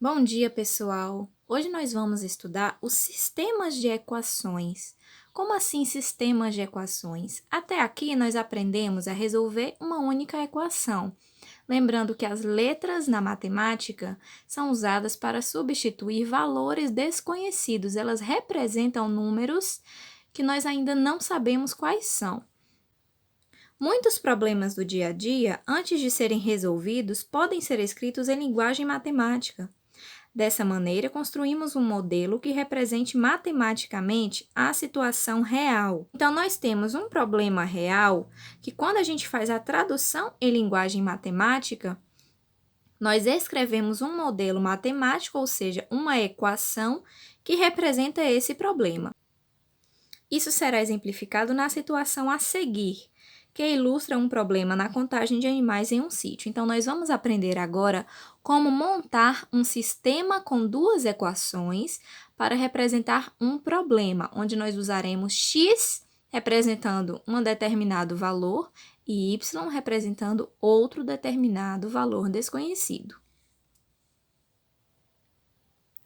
Bom dia, pessoal! Hoje nós vamos estudar os sistemas de equações. Como assim sistemas de equações? Até aqui nós aprendemos a resolver uma única equação. Lembrando que as letras na matemática são usadas para substituir valores desconhecidos. Elas representam números que nós ainda não sabemos quais são. Muitos problemas do dia a dia, antes de serem resolvidos, podem ser escritos em linguagem matemática. Dessa maneira, construímos um modelo que represente matematicamente a situação real. Então, nós temos um problema real que, quando a gente faz a tradução em linguagem matemática, nós escrevemos um modelo matemático, ou seja, uma equação que representa esse problema. Isso será exemplificado na situação a seguir, que ilustra um problema na contagem de animais em um sítio. Então, nós vamos aprender agora como montar um sistema com duas equações para representar um problema, onde nós usaremos x representando um determinado valor e y representando outro determinado valor desconhecido.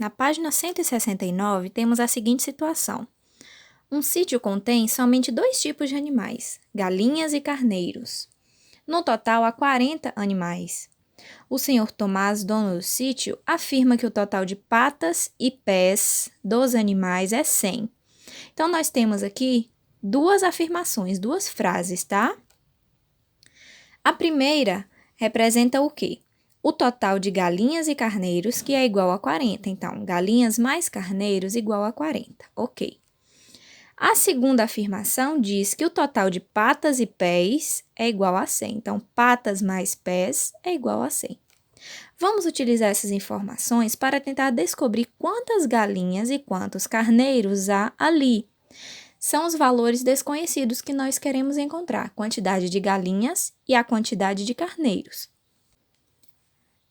Na página 169, temos a seguinte situação. Um sítio contém somente 2 tipos de animais, galinhas e carneiros. No total, há 40 animais. O senhor Tomás, dono do sítio, afirma que o total de patas e pés dos animais é 100. Então, nós temos aqui duas afirmações, duas frases, tá? A primeira representa o quê? O total de galinhas e carneiros, que é igual a 40. Então, galinhas mais carneiros igual a 40. Ok. A segunda afirmação diz que o total de patas e pés é igual a 100. Então, patas mais pés é igual a 100. Vamos utilizar essas informações para tentar descobrir quantas galinhas e quantos carneiros há ali. São os valores desconhecidos que nós queremos encontrar, a quantidade de galinhas e a quantidade de carneiros.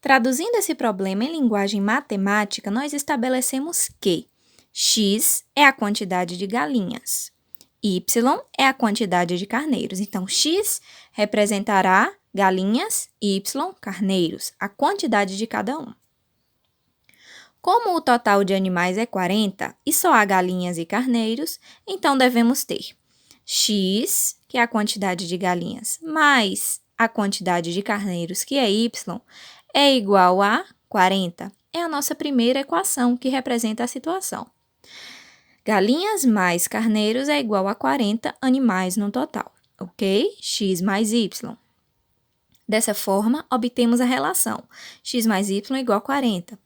Traduzindo esse problema em linguagem matemática, nós estabelecemos que x é a quantidade de galinhas, y é a quantidade de carneiros. Então, x representará galinhas, y, carneiros, a quantidade de cada um. Como o total de animais é 40 e só há galinhas e carneiros, então devemos ter x, que é a quantidade de galinhas, mais a quantidade de carneiros, que é y, é igual a 40. É a nossa primeira equação que representa a situação. Galinhas mais carneiros é igual a 40 animais no total, ok? X mais y. Dessa forma, obtemos a relação x mais y igual a 40.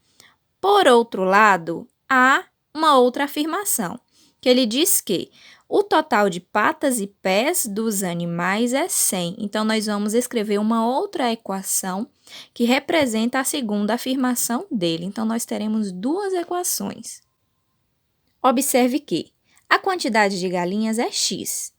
Por outro lado, há uma outra afirmação, que ele diz que o total de patas e pés dos animais é 100. Então, nós vamos escrever uma outra equação que representa a segunda afirmação dele. Então, nós teremos duas equações. Observe que a quantidade de galinhas é x.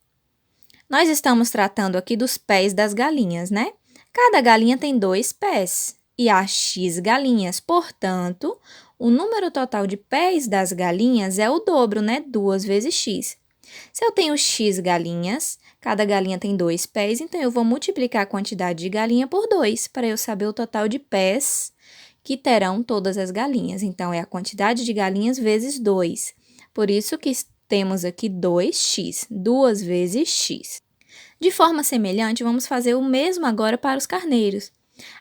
Nós estamos tratando aqui dos pés das galinhas, né? Cada galinha tem 2 pés e há x galinhas. Portanto, o número total de pés das galinhas é o dobro, né? 2 vezes x. Se eu tenho x galinhas, cada galinha tem 2 pés, então eu vou multiplicar a quantidade de galinha por 2 para eu saber o total de pés que terão todas as galinhas. Então, é a quantidade de galinhas vezes 2. Por isso que temos aqui 2x, 2 vezes x. De forma semelhante, vamos fazer o mesmo agora para os carneiros.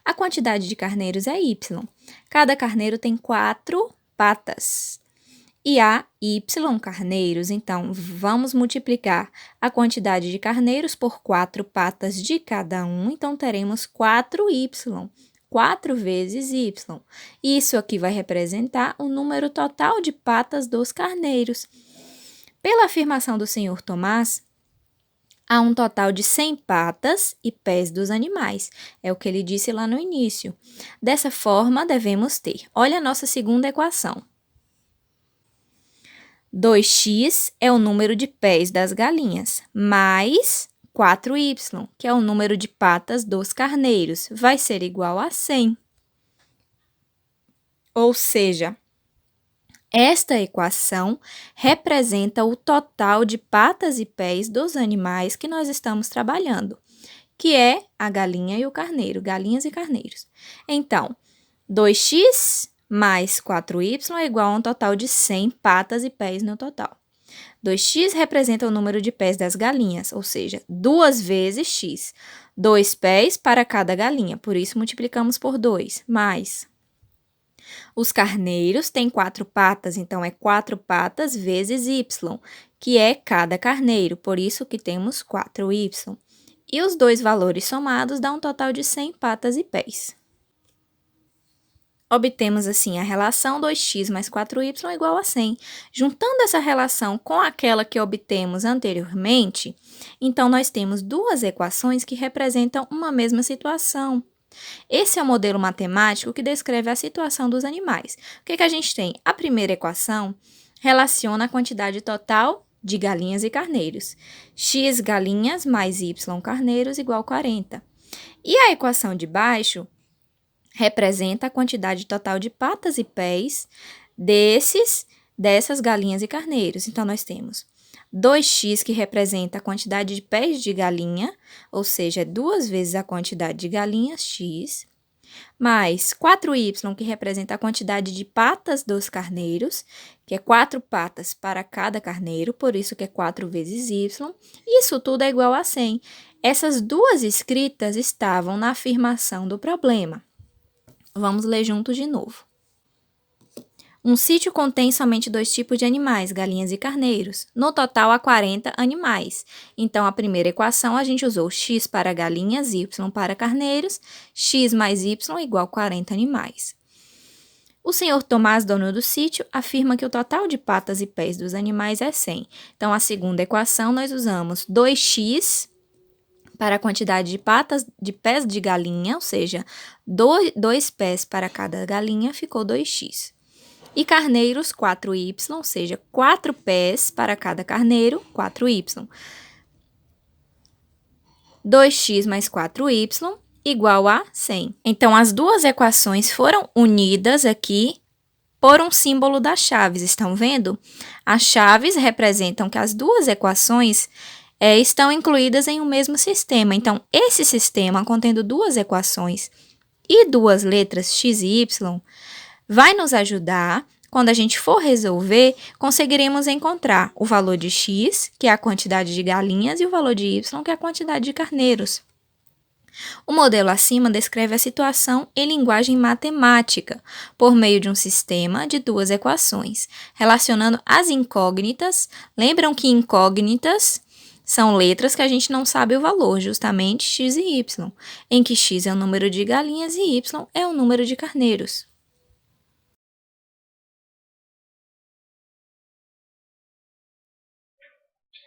A quantidade de carneiros é y. Cada carneiro tem 4 patas. E há y carneiros, então vamos multiplicar a quantidade de carneiros por 4 patas de cada um, então teremos 4y. 4 vezes y. Isso aqui vai representar o número total de patas dos carneiros. Pela afirmação do senhor Tomás, há um total de 100 patas e pés dos animais. É o que ele disse lá no início. Dessa forma, devemos ter. Olha a nossa segunda equação. 2x é o número de pés das galinhas, mais 4y, que é o número de patas dos carneiros, vai ser igual a 100. Ou seja, esta equação representa o total de patas e pés dos animais que nós estamos trabalhando, que é a galinha e o carneiro, galinhas e carneiros. Então, 2x mais 4y é igual a um total de 100 patas e pés no total. 2x representa o número de pés das galinhas, ou seja, 2 vezes x. 2 pés para cada galinha, por isso multiplicamos por 2, mais. Os carneiros têm 4 patas, então é 4 patas vezes y, que é cada carneiro, por isso que temos 4y. E os dois valores somados dão um total de 100 patas e pés. Obtemos, assim, a relação 2x mais 4y igual a 100. Juntando essa relação com aquela que obtemos anteriormente, então nós temos duas equações que representam uma mesma situação. Esse é o modelo matemático que descreve a situação dos animais. O que a gente tem? A primeira equação relaciona a quantidade total de galinhas e carneiros. X galinhas mais y carneiros igual a 40. E a equação de baixo representa a quantidade total de patas e pés dessas galinhas e carneiros. Então, nós temos 2x, que representa a quantidade de pés de galinha, ou seja, 2 vezes a quantidade de galinhas, x, mais 4y, que representa a quantidade de patas dos carneiros, que é 4 patas para cada carneiro, por isso que é 4 vezes y. Isso tudo é igual a 100. Essas duas escritas estavam na afirmação do problema. Vamos ler juntos de novo. Um sítio contém somente 2 tipos de animais, galinhas e carneiros. No total, há 40 animais. Então, a primeira equação, a gente usou x para galinhas, y para carneiros, x mais y igual a 40 animais. O senhor Tomás, dono do sítio, afirma que o total de patas e pés dos animais é 100. Então, a segunda equação, nós usamos 2x para a quantidade de patas de pés de galinha, ou seja, 2 pés para cada galinha, ficou 2x. E carneiros, 4y, ou seja, 4 pés para cada carneiro, 4y. 2x mais 4y igual a 100. Então, as duas equações foram unidas aqui por um símbolo das chaves. Estão vendo? As chaves representam que as duas equações estão incluídas em um mesmo sistema. Então, esse sistema, contendo duas equações e duas letras x e y, vai nos ajudar, quando a gente for resolver, conseguiremos encontrar o valor de x, que é a quantidade de galinhas, e o valor de y, que é a quantidade de carneiros. O modelo acima descreve a situação em linguagem matemática, por meio de um sistema de duas equações, relacionando as incógnitas. Lembram que incógnitas são letras que a gente não sabe o valor, justamente x e y, em que x é o número de galinhas e y é o número de carneiros.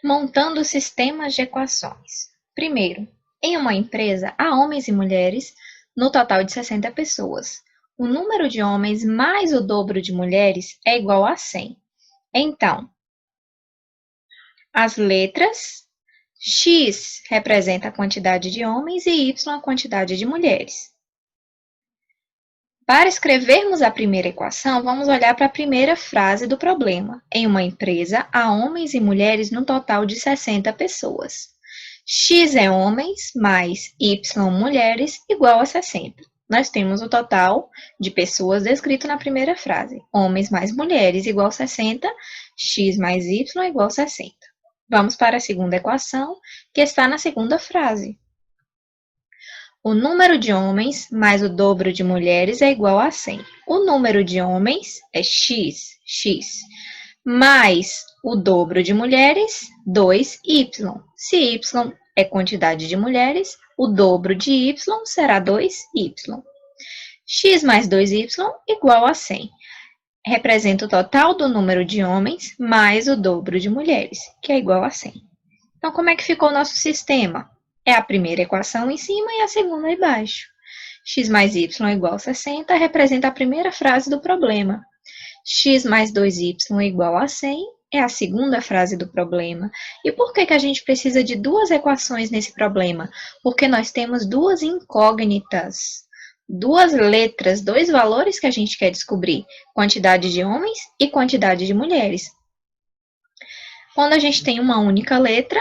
Montando sistemas de equações. Primeiro, em uma empresa, há homens e mulheres, no total de 60 pessoas. O número de homens mais o dobro de mulheres é igual a 100. Então, as letras x representa a quantidade de homens e y a quantidade de mulheres. Para escrevermos a primeira equação, vamos olhar para a primeira frase do problema. Em uma empresa, há homens e mulheres no total de 60 pessoas. X é homens mais y mulheres igual a 60. Nós temos o total de pessoas descrito na primeira frase. Homens mais mulheres igual a 60, x mais y igual a 60. Vamos para a segunda equação, que está na segunda frase. O número de homens mais o dobro de mulheres é igual a 100. O número de homens é x, mais o dobro de mulheres, 2y. Se y é quantidade de mulheres, o dobro de y será 2y. X mais 2y igual a 100. Representa o total do número de homens mais o dobro de mulheres, que é igual a 100. Então, como é que ficou o nosso sistema? É a primeira equação em cima e a segunda embaixo. X mais y igual a 60 representa a primeira frase do problema. X mais 2y igual a 100 é a segunda frase do problema. E por que a gente precisa de duas equações nesse problema? Porque nós temos duas incógnitas, duas letras, dois valores que a gente quer descobrir, quantidade de homens e quantidade de mulheres. Quando a gente tem uma única letra,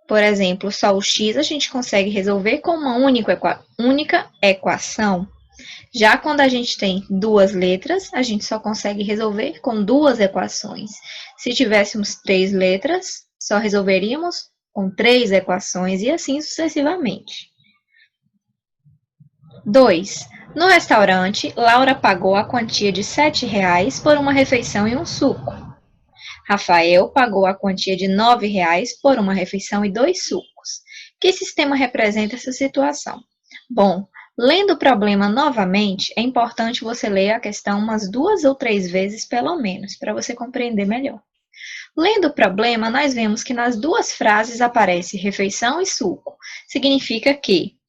por exemplo, só o x, a gente consegue resolver com uma única equação. Já quando a gente tem duas letras, a gente só consegue resolver com duas equações. Se tivéssemos três letras, só resolveríamos com três equações e assim sucessivamente. 2. No restaurante, Laura pagou a quantia de R$ 7,00 por uma refeição e um suco. Rafael pagou a quantia de R$ 9,00 por uma refeição e 2 sucos. Que sistema representa essa situação? Bom, lendo o problema novamente, é importante você ler a questão umas 2 ou 3 vezes pelo menos, para você compreender melhor. Lendo o problema, nós vemos que nas duas frases aparece refeição e suco. Significa que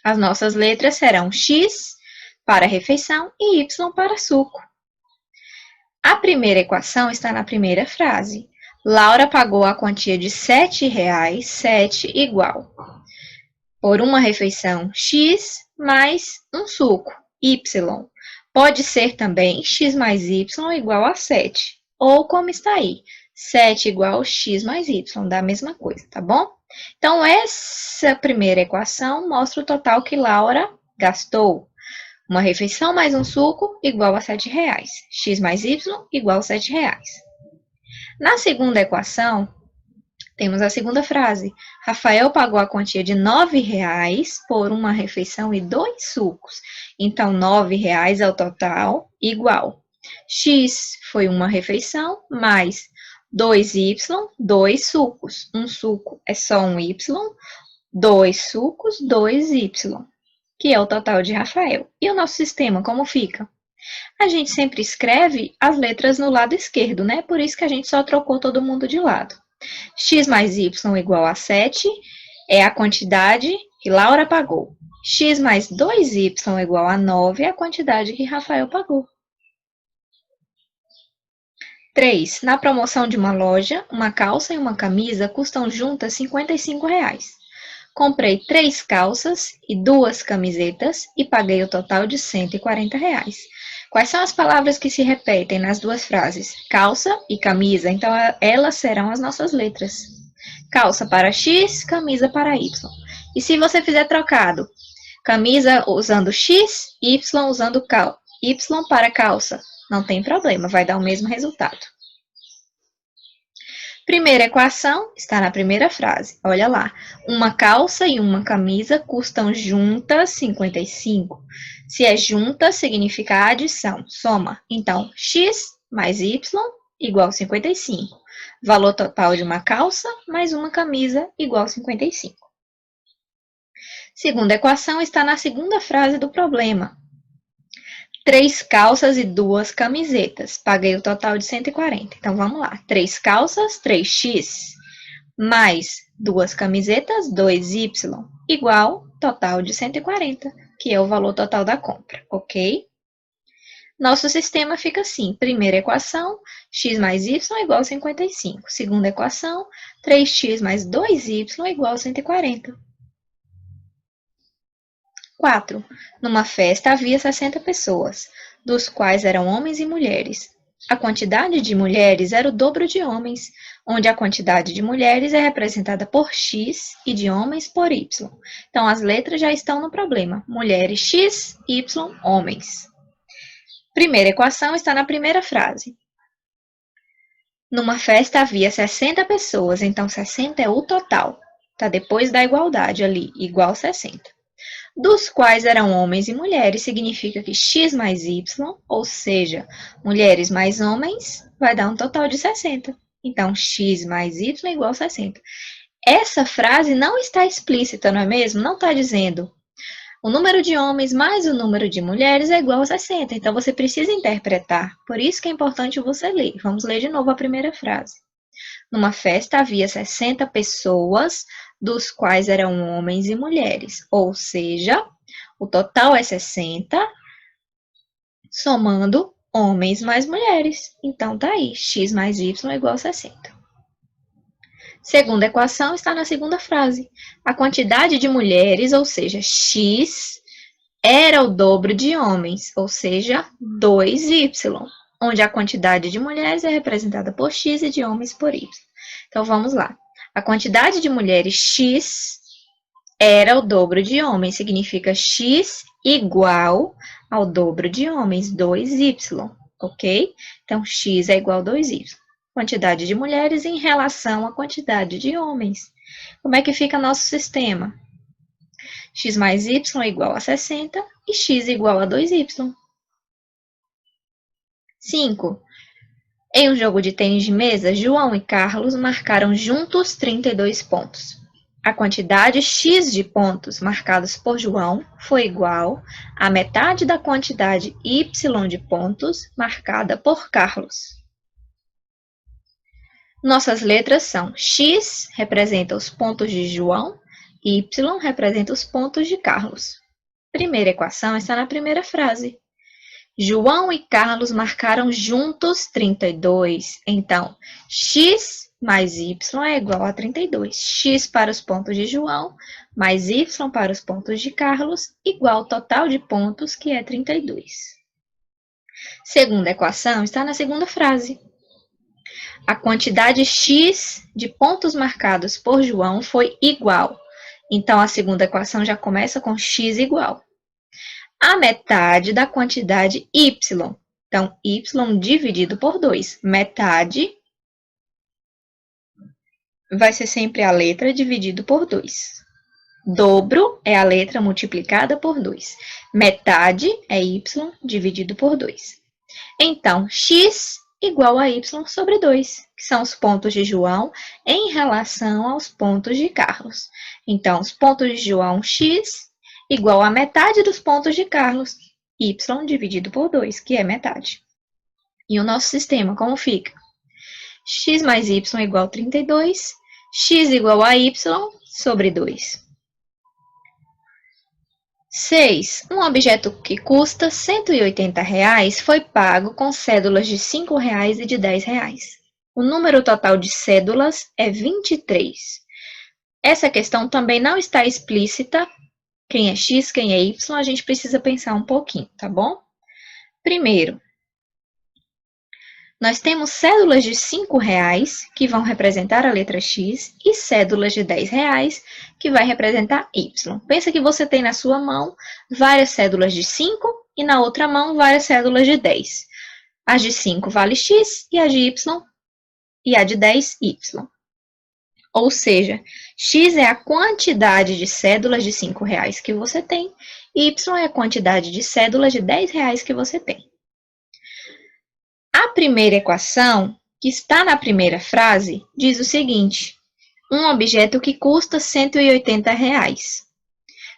as nossas letras serão X para refeição e Y para suco. A primeira equação está na primeira frase. Laura pagou a quantia de R$ 7,00, 7 igual, por uma refeição X mais um suco, Y. Pode ser também X mais Y igual a 7, ou como está aí, 7 igual X mais Y, dá a mesma coisa, tá bom? Então, essa primeira equação mostra o total que Laura gastou. Uma refeição mais um suco igual a R$ 7,00. X mais Y igual a R$ 7,00. Na segunda equação, temos a segunda frase. Rafael pagou a quantia de R$ 9,00 por uma refeição e 2 sucos. Então, R$ 9,00 é o total igual. X foi uma refeição mais 2Y, 2 sucos. Um suco é só um Y, 2 sucos, 2Y, que é o total de Rafael. E o nosso sistema, como fica? A gente sempre escreve as letras no lado esquerdo, né? Por isso que a gente só trocou todo mundo de lado. X mais Y igual a 7 é a quantidade que Laura pagou. X mais 2Y igual a 9 é a quantidade que Rafael pagou. 3. Na promoção de uma loja, uma calça e uma camisa custam juntas R$ 55,00. Comprei 3 calças e 2 camisetas e paguei o total de R$ 140,00. Quais são as palavras que se repetem nas duas frases? Calça e camisa, então elas serão as nossas letras. Calça para X, camisa para Y. E se você fizer trocado, camisa usando X, Y usando Y para calça, não tem problema, vai dar o mesmo resultado. Primeira equação está na primeira frase. Olha lá. Uma calça e uma camisa custam juntas 55. Se é juntas, significa adição, soma. Então, X mais Y igual a 55. Valor total de uma calça mais uma camisa igual a 55. Segunda equação está na segunda frase do problema. 3 calças e 2 camisetas. Paguei o total de 140. Então, vamos lá. 3 calças, 3x, mais 2 camisetas, 2y, igual total de 140, que é o valor total da compra, ok? Nosso sistema fica assim. Primeira equação, x mais y igual a 55. Segunda equação, 3x mais 2y igual a 140. 4. Numa festa havia 60 pessoas, dos quais eram homens e mulheres. A quantidade de mulheres era o dobro de homens, onde a quantidade de mulheres é representada por X e de homens por Y. Então, as letras já estão no problema. Mulheres X, Y, homens. Primeira equação está na primeira frase. Numa festa havia 60 pessoas, então 60 é o total. Está depois da igualdade ali, igual 60. Dos quais eram homens e mulheres, significa que X mais Y, ou seja, mulheres mais homens, vai dar um total de 60. Então, X mais Y igual a 60. Essa frase não está explícita, não é mesmo? Não está dizendo o número de homens mais o número de mulheres é igual a 60. Então, você precisa interpretar. Por isso que é importante você ler. Vamos ler de novo a primeira frase. Numa festa havia 60 pessoas, dos quais eram homens e mulheres. Ou seja, o total é 60, somando homens mais mulheres. Então, tá aí, x mais y igual a 60. Segunda equação está na segunda frase. A quantidade de mulheres, ou seja, x, era o dobro de homens, ou seja, 2y, onde a quantidade de mulheres é representada por x e de homens por y. Então, vamos lá. A quantidade de mulheres X era o dobro de homens, significa X igual ao dobro de homens, 2y, ok? Então, x é igual a 2y. Quantidade de mulheres em relação à quantidade de homens. Como é que fica nosso sistema? X mais y é igual a 60 e x igual a 2y. 5. Em um jogo de tênis de mesa, João e Carlos marcaram juntos 32 pontos. A quantidade x de pontos marcados por João foi igual à metade da quantidade y de pontos marcada por Carlos. Nossas letras são x representa os pontos de João, y representa os pontos de Carlos. Primeira equação está na primeira frase. João e Carlos marcaram juntos 32. Então, x mais y é igual a 32. X para os pontos de João, mais y para os pontos de Carlos, igual ao total de pontos, que é 32. Segunda equação está na segunda frase. A quantidade x de pontos marcados por João foi igual. Então, a segunda equação já começa com x igual a metade da quantidade y. Então, y dividido por 2. Metade vai ser sempre a letra dividido por 2. Dobro é a letra multiplicada por 2. Metade é y dividido por 2. Então, x igual a y sobre 2, que são os pontos de João em relação aos pontos de Carlos. Então, os pontos de João, x, igual a metade dos pontos de Carlos, y dividido por 2, que é metade. E o nosso sistema, como fica? X mais y igual a 32, x igual a y sobre 2. 6. Um objeto que custa R$ 180 foi pago com cédulas de R$ 5 e de R$ 10. O número total de cédulas é 23. Essa questão também não está explícita. Quem é x, quem é y, a gente precisa pensar um pouquinho, tá bom? Primeiro, nós temos cédulas de R$ 5 que vão representar a letra x e cédulas de R$ 10 que vai representar y. Pensa que você tem na sua mão várias cédulas de 5 e na outra mão várias cédulas de 10. As de 5 vale x e a de y e a de 10, y. Ou seja, x é a quantidade de cédulas de R$ 5 que você tem e y é a quantidade de cédulas de R$ 10 que você tem. A primeira equação, que está na primeira frase, diz o seguinte: um objeto que custa R$ 180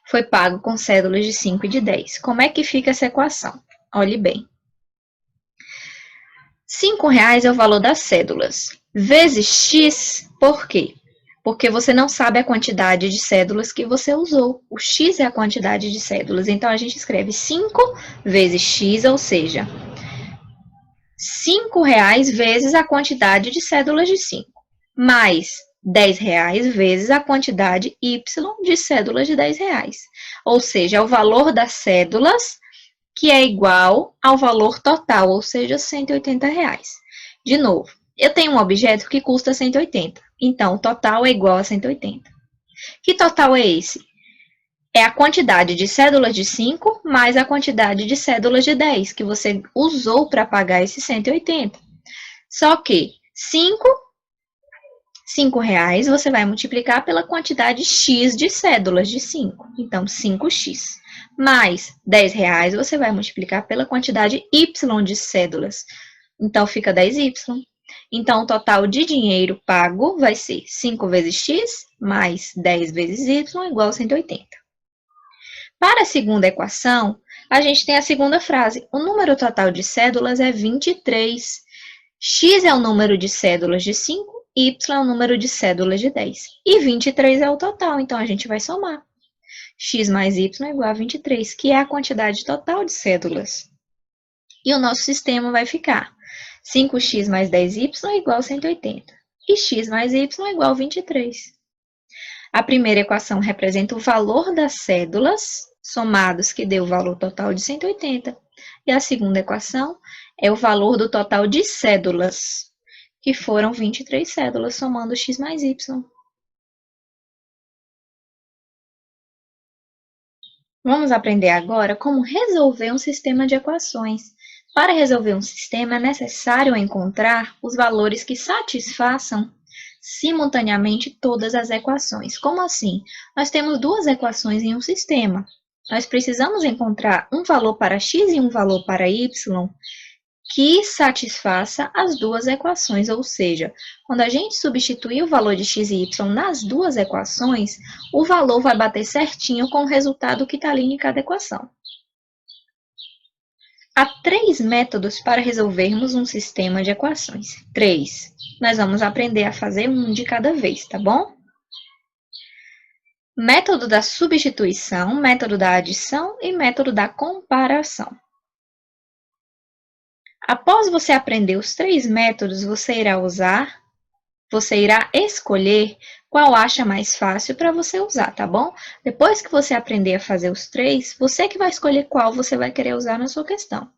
foi pago com cédulas de 5 e de 10. Como é que fica essa equação? Olhe bem. R$ 5 é o valor das cédulas, vezes x, por quê? Porque você não sabe a quantidade de cédulas que você usou. O x é a quantidade de cédulas. Então, a gente escreve 5 vezes x, ou seja, R$ 5 vezes a quantidade de cédulas de 5, mais R$ 10 vezes a quantidade y de cédulas de R$ 10. Ou seja, é o valor das cédulas que é igual ao valor total, ou seja, R$ 180. De novo, eu tenho um objeto que custa 180, então o total é igual a 180. Que total é esse? É a quantidade de cédulas de 5 mais a quantidade de cédulas de 10 que você usou para pagar esses 180. Só que 5 reais você vai multiplicar pela quantidade x de cédulas de 5. Então, 5x. Mais 10 reais você vai multiplicar pela quantidade y de cédulas. Então, fica 10y. Então, o total de dinheiro pago vai ser 5 vezes x mais 10 vezes y igual a 180. Para a segunda equação, a gente tem a segunda frase. O número total de cédulas é 23. X é o número de cédulas de 5, y é o número de cédulas de 10. E 23 é o total, então a gente vai somar. X mais y é igual a 23, que é a quantidade total de cédulas. E o nosso sistema vai ficar 5x mais 10y é igual a 180. E x mais y é igual a 23. A primeira equação representa o valor das cédulas somados, que deu o valor total de 180. E a segunda equação é o valor do total de cédulas, que foram 23 cédulas, somando x mais y. Vamos aprender agora como resolver um sistema de equações. Para resolver um sistema, é necessário encontrar os valores que satisfaçam simultaneamente todas as equações. Como assim? Nós temos duas equações em um sistema. Nós precisamos encontrar um valor para x e um valor para y que satisfaça as duas equações, ou seja, quando a gente substituir o valor de x e y nas duas equações, o valor vai bater certinho com o resultado que está ali em cada equação. Há 3 métodos para resolvermos um sistema de equações. 3. Nós vamos aprender a fazer um de cada vez, tá bom? Método da substituição, método da adição e método da comparação. Após você aprender os 3 métodos, você irá escolher qual acha mais fácil para você usar, tá bom? Depois que você aprender a fazer os 3, você que vai escolher qual você vai querer usar na sua questão.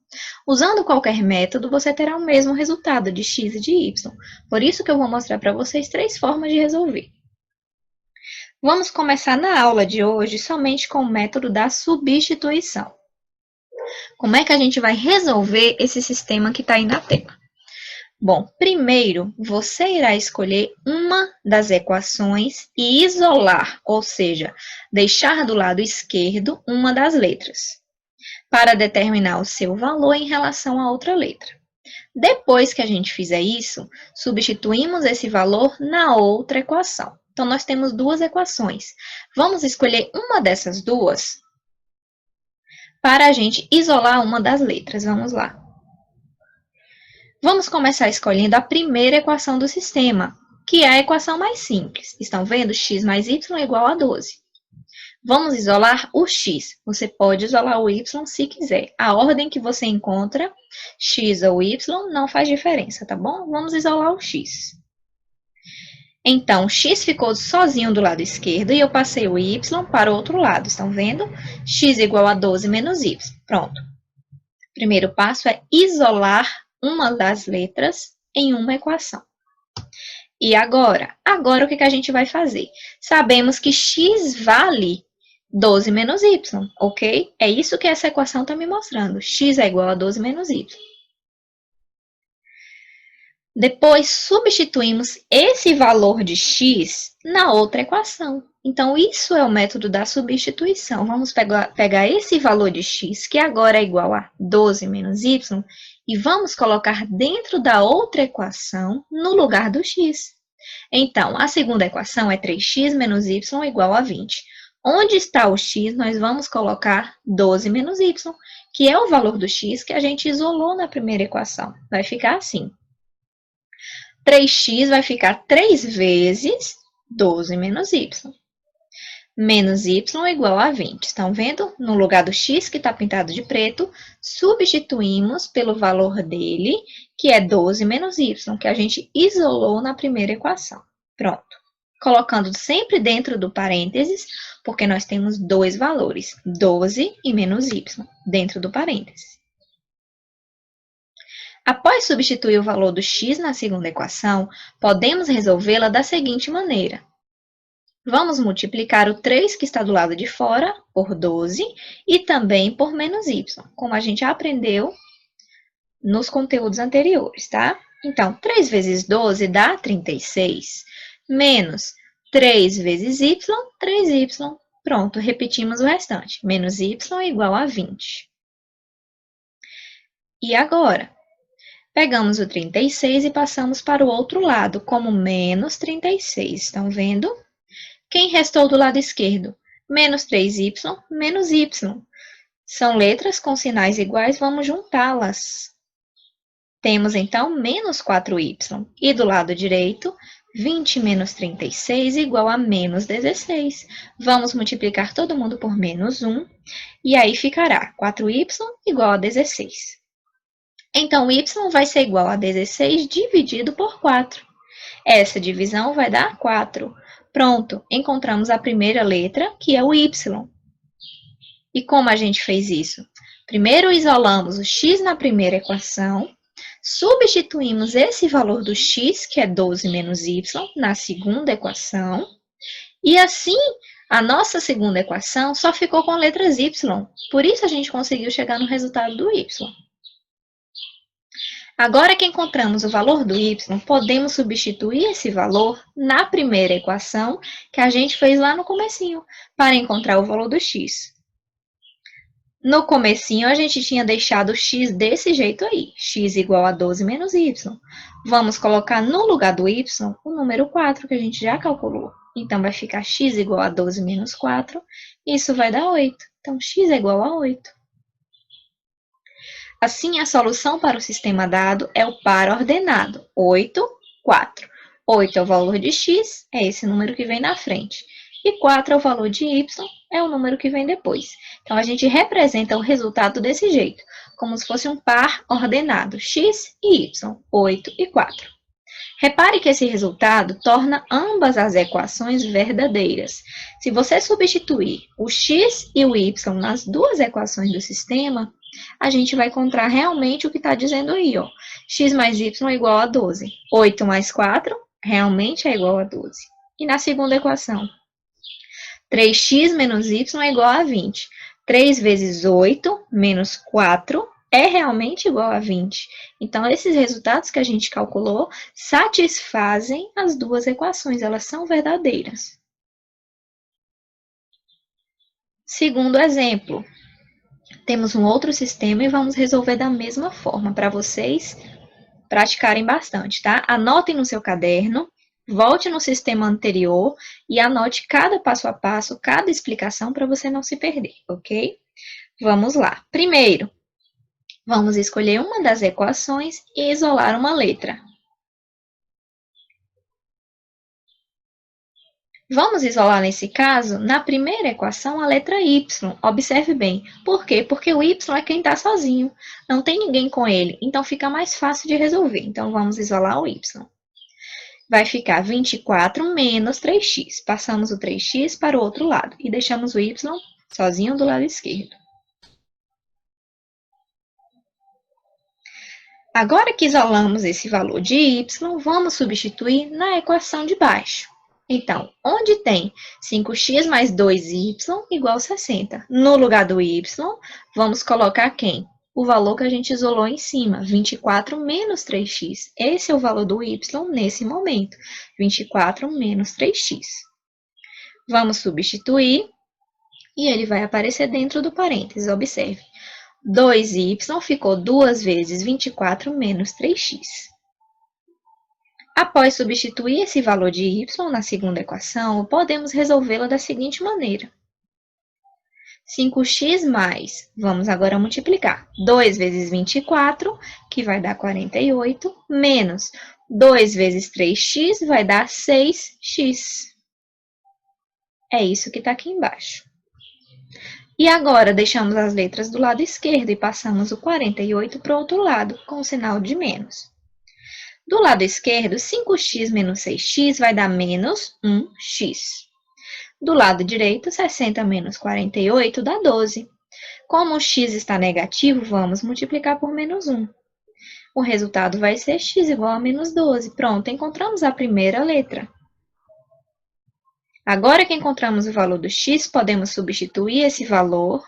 Usando qualquer método, você terá o mesmo resultado de x e de y. Por isso que eu vou mostrar para vocês 3 formas de resolver. Vamos começar na aula de hoje somente com o método da substituição. Como é que a gente vai resolver esse sistema que está aí na tela? Bom, primeiro, você irá escolher uma das equações e isolar, ou seja, deixar do lado esquerdo uma das letras, para determinar o seu valor em relação à outra letra. Depois que a gente fizer isso, substituímos esse valor na outra equação. Então, nós temos duas equações. Vamos escolher uma dessas duas para a gente isolar uma das letras. Vamos lá. Vamos começar escolhendo a primeira equação do sistema, que é a equação mais simples. Estão vendo? X mais y igual a 12. Vamos isolar o x. Você pode isolar o y se quiser. A ordem que você encontra, x ou y, não faz diferença, tá bom? Vamos isolar o x. Então, o x ficou sozinho do lado esquerdo e eu passei o y para o outro lado. Estão vendo? X igual a 12 menos y. Pronto. O primeiro passo é isolar uma das letras em uma equação. E agora? Agora o que a gente vai fazer? Sabemos que x vale 12 menos y, ok? É isso que essa equação está me mostrando. X é igual a 12 menos y. Depois, substituímos esse valor de x na outra equação. Então, isso é o método da substituição. Vamos pegar esse valor de x, que agora é igual a 12 menos y, e vamos colocar dentro da outra equação, no lugar do x. Então, a segunda equação é 3x menos y igual a 20. Onde está o x, nós vamos colocar 12 menos y, que é o valor do x que a gente isolou na primeira equação. Vai ficar assim. 3x vai ficar 3 vezes 12 menos y. Menos y igual a 20. Estão vendo? No lugar do x, que está pintado de preto, substituímos pelo valor dele, que é 12 menos y, que a gente isolou na primeira equação. Pronto. Colocando sempre dentro do parênteses, porque nós temos dois valores, 12 e menos y, dentro do parênteses. Após substituir o valor do x na segunda equação, podemos resolvê-la da seguinte maneira. Vamos multiplicar o 3 que está do lado de fora por 12 e também por menos y, como a gente aprendeu nos conteúdos anteriores, tá? Então, 3 vezes 12 dá 36, menos 3 vezes y, 3y. Pronto, repetimos o restante. Menos y igual a 20. E agora? Pegamos o 36 e passamos para o outro lado, como menos 36. Estão vendo? Quem restou do lado esquerdo? Menos 3y, menos y. São letras com sinais iguais, vamos juntá-las. Temos, então, menos 4y. E do lado direito, 20 menos 36 igual a menos 16. Vamos multiplicar todo mundo por menos 1. E aí ficará 4y igual a 16. Então, y vai ser igual a 16 dividido por 4. Essa divisão vai dar 4. Pronto, encontramos a primeira letra, que é o y. E como a gente fez isso? Primeiro isolamos o x na primeira equação, substituímos esse valor do x, que é 12 menos y, na segunda equação, e assim A nossa segunda equação só ficou com letras y, por isso a gente conseguiu chegar no resultado do y. Agora que encontramos o valor do y, podemos substituir esse valor na primeira equação que a gente fez lá no comecinho, para encontrar o valor do x. No comecinho, a gente tinha deixado o x desse jeito aí, x igual a 12 menos y. Vamos colocar no lugar do y o número 4, que a gente já calculou. Então, vai ficar x igual a 12 menos 4, isso vai dar 8. Então, x é igual a 8. Assim, a solução para o sistema dado é o par ordenado, 8, 4. 8 é o valor de x, é esse número que vem na frente. E 4 é o valor de y, é o número que vem depois. Então, a gente representa o resultado desse jeito, como se fosse um par ordenado, x e y, 8 e 4. Repare que esse resultado torna ambas as equações verdadeiras. Se você substituir o x e o y nas duas equações do sistema, a gente vai encontrar realmente o que está dizendo aí, ó. X mais y é igual a 12. 8 mais 4 realmente é igual a 12. E na segunda equação, 3x menos y é igual a 20. 3 vezes 8 menos 4 é realmente igual a 20. Então, esses resultados que a gente calculou satisfazem as duas equações, elas são verdadeiras. Segundo exemplo, temos um outro sistema e vamos resolver da mesma forma, para vocês praticarem bastante, tá? Anotem no seu caderno, volte no sistema anterior e anote cada passo a passo, cada explicação para você não se perder, ok? Vamos lá. Primeiro, vamos escolher uma das equações e isolar uma letra. Vamos isolar, nesse caso, na primeira equação, a letra y. Observe bem. Por quê? Porque o y é quem está sozinho. Não tem ninguém com ele, então fica mais fácil de resolver. Então, vamos isolar o y. Vai ficar 24 menos 3x. Passamos o 3x para o outro lado e deixamos o y sozinho do lado esquerdo. Agora que isolamos esse valor de y, vamos substituir na equação de baixo. Então, onde tem 5x mais 2y igual a 60? No lugar do y, vamos colocar quem? O valor que a gente isolou em cima, 24 menos 3x. Esse é o valor do y nesse momento, 24 menos 3x. Vamos substituir e ele vai aparecer dentro do parênteses, observe. 2y ficou 2 vezes 24 menos 3x. Após substituir esse valor de y na segunda equação, podemos resolvê-la da seguinte maneira. 5x mais, vamos agora multiplicar, 2 vezes 24, que vai dar 48, menos 2 vezes 3x vai dar 6x. É isso que está aqui embaixo. E agora, deixamos as letras do lado esquerdo e passamos o 48 para o outro lado, com o sinal de menos. Do lado esquerdo, 5x menos 6x vai dar menos 1x. Do lado direito, 60 menos 48 dá 12. Como o x está negativo, vamos multiplicar por menos 1. O resultado vai ser x igual a menos 12. Pronto, encontramos a primeira letra. Agora que encontramos o valor do x, podemos substituir esse valor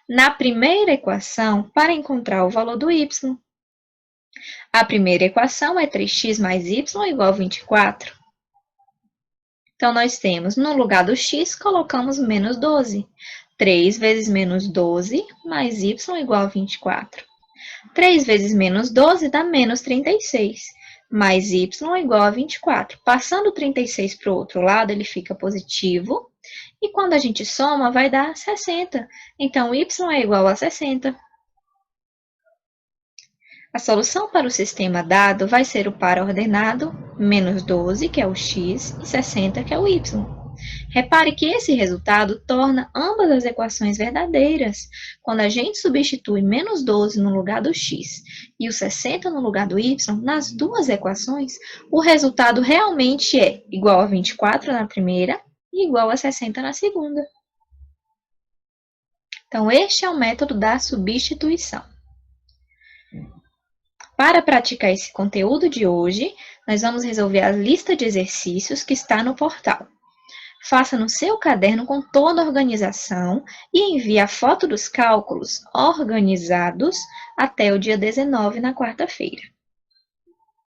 na primeira equação para encontrar o valor do y. A primeira equação é 3x mais y igual a 24. Então, nós temos, no lugar do x, colocamos menos 12. 3 vezes menos 12 mais y igual a 24. 3 vezes menos 12 dá menos 36. Mais y igual a 24. Passando o 36 para o outro lado, ele fica positivo. E quando a gente soma, vai dar 60. Então, y é igual a 60. A solução para o sistema dado vai ser o par ordenado, menos 12, que é o x, e 60, que é o y. Repare que esse resultado torna ambas as equações verdadeiras. Quando a gente substitui menos 12 no lugar do x e o 60 no lugar do y, nas duas equações, o resultado realmente é igual a 24 na primeira e igual a 60 na segunda. Então, este é o método da substituição. Para praticar esse conteúdo de hoje, nós vamos resolver a lista de exercícios que está no portal. Faça no seu caderno com toda a organização e envie a foto dos cálculos organizados até o dia 19, na quarta-feira.